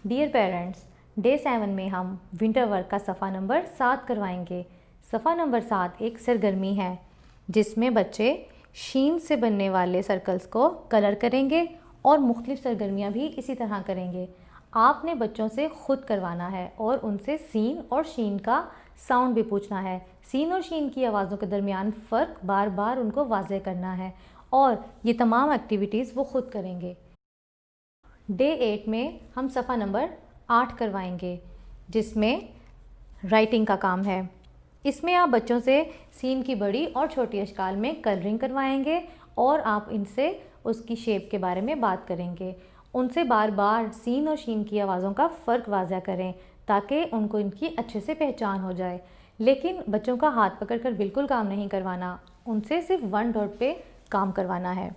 Dear parents, day 7 में हम winter work का सफ़ा नंबर 7 करवाएंगे। सफ़ा नंबर 7 एक सरगर्मी है जिसमें बच्चे शीन से बनने वाले सर्कल्स को कलर करेंगे और मुख्तलिफ सरगर्मियाँ भी इसी तरह करेंगे। आपने बच्चों से ख़ुद करवाना है और उनसे सीन और शीन का साउंड भी पूछना है। सीन और शीन की आवाज़ों के दरमियान फ़र्क बार बार उनको वाज़े करना है और ये तमाम एक्टिविटीज़ वो ख़ुद करेंगे। डे 8 में हम सफ़ा नंबर 8 करवाएंगे जिसमें राइटिंग का काम है। इसमें आप बच्चों से सीन की बड़ी और छोटी अशकाल में कलरिंग करवाएंगे और आप इनसे उसकी शेप के बारे में बात करेंगे। उनसे बार बार सीन और शीन की आवाज़ों का फ़र्क वाज़ा करें ताकि उनको इनकी अच्छे से पहचान हो जाए। लेकिन बच्चों का हाथ पकड़कर बिल्कुल काम नहीं करवाना, उनसे सिर्फ वन डॉट पे काम करवाना है।